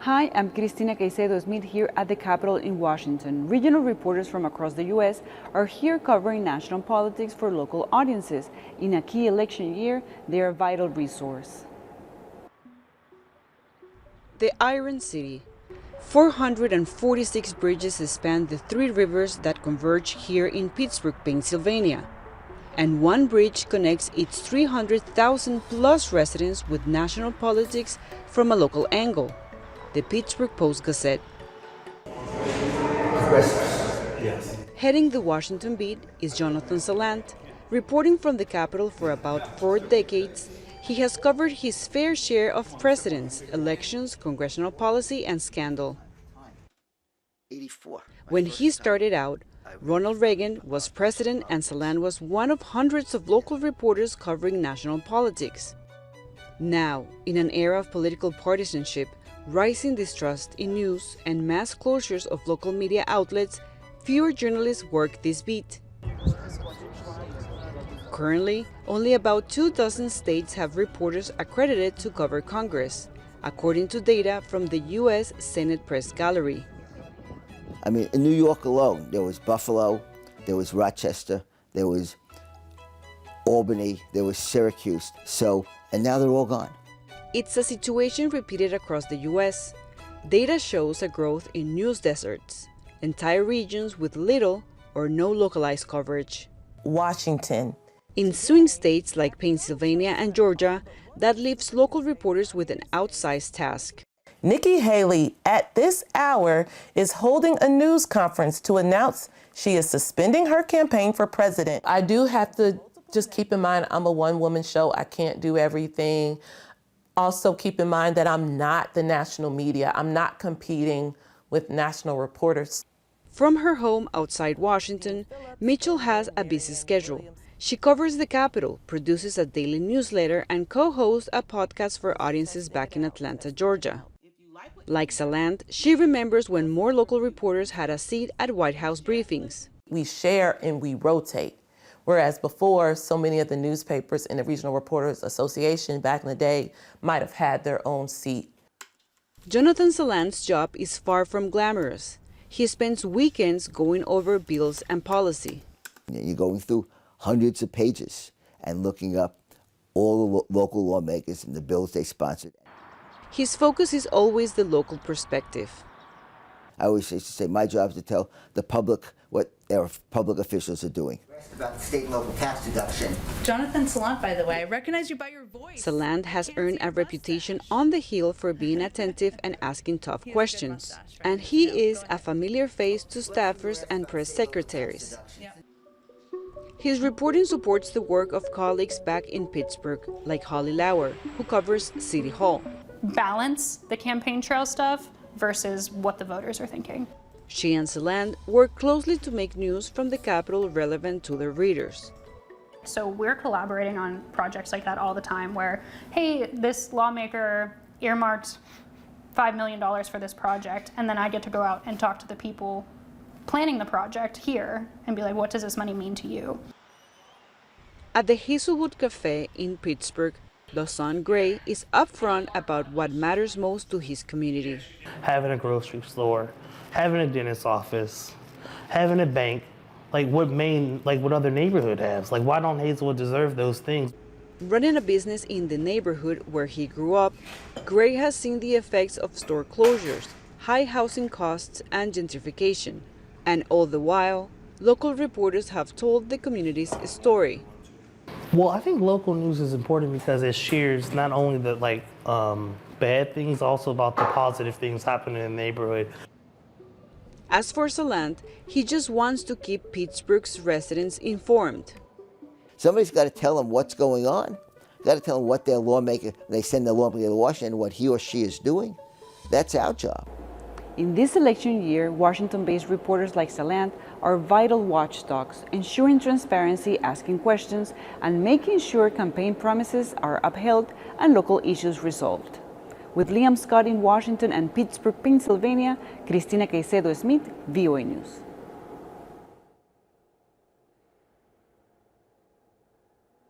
Hi, I'm Cristina Caicedo-Smith here at the Capitol in Washington. Regional reporters from across the U.S. are here covering national politics for local audiences. In a key election year, they are a vital resource. The Iron City. 446 bridges span the three rivers that converge here in Pittsburgh, Pennsylvania. And one bridge connects its 300,000 plus residents with national politics from a local angle. The Pittsburgh Post-Gazette. Yes. Heading the Washington beat is Jonathan Salant. Reporting from the Capitol for about 4 decades, he has covered his fair share of presidents, elections, congressional policy, and scandal. When he started out, Ronald Reagan was president and Salant was one of hundreds of local reporters covering national politics. Now, in an era of political partisanship, rising distrust in news, and mass closures of local media outlets, fewer journalists work this beat. Currently, only about 24 states have reporters accredited to cover Congress, according to data from the U.S. Senate Press Gallery. I mean, in New York alone, there was Buffalo, there was Rochester, there was Albany, there was Syracuse, and now they're all gone. It's a situation repeated across the U.S. Data shows a growth in news deserts, entire regions with little or no localized coverage. Washington. In swing states like Pennsylvania and Georgia, that leaves local reporters with an outsized task. Nikki Haley, at this hour, is holding a news conference to announce she is suspending her campaign for president. I do have to just keep in mind I'm a one-woman show. I can't do everything. Also keep in mind that I'm not the national media. I'm not competing with national reporters. From her home outside Washington, Mitchell has a busy schedule. She covers the Capitol, produces a daily newsletter, and co-hosts a podcast for audiences back in Atlanta, Georgia. Like Salant, she remembers when more local reporters had a seat at White House briefings. We share and we rotate. Whereas before, so many of the newspapers and the Regional Reporters Association back in the day might have had their own seat. Jonathan Salant's job is far from glamorous. He spends weekends going over bills and policy. You're going through hundreds of pages and looking up all the local lawmakers and the bills they sponsored. His focus is always the local perspective. I always used to say my job is to tell the public what their public officials are doing. About the state and local tax deduction. Jonathan Salant, by the way, I recognize you by your voice. Salant has earned a reputation on the Hill for being attentive and asking tough questions. And he is a familiar face to staffers and press secretaries. His reporting supports the work of colleagues back in Pittsburgh, like Holly Lauer, who covers City Hall. Balance the campaign trail stuff versus what the voters are thinking. She and Salant work closely to make news from the Capitol relevant to their readers. So we're collaborating on projects like that all the time where, hey, this lawmaker earmarked $5 million for this project, and then I get to go out and talk to the people planning the project here and be like, what does this money mean to you? At the Hazelwood Cafe in Pittsburgh, Lawson Gray is upfront about what matters most to his community. Having a grocery store, having a dentist's office, having a bank, what other neighborhood has? Why don't Hazelwood deserve those things? Running a business in the neighborhood where he grew up, Gray has seen the effects of store closures, high housing costs, and gentrification. And all the while, local reporters have told the community's story. Well, I think local news is important because it shares not only the bad things, also about the positive things happening in the neighborhood. As for Salant, he just wants to keep Pittsburgh's residents informed. Somebody's got to tell them what's going on. Got to tell them what their lawmaker, they send their lawmaker to Washington, what he or she is doing. That's our job. In this election year, Washington-based reporters like Salant are vital watchdogs, ensuring transparency, asking questions, and making sure campaign promises are upheld and local issues resolved. With Liam Scott in Washington and Pittsburgh, Pennsylvania, Cristina Caicedo-Smith, VOA News.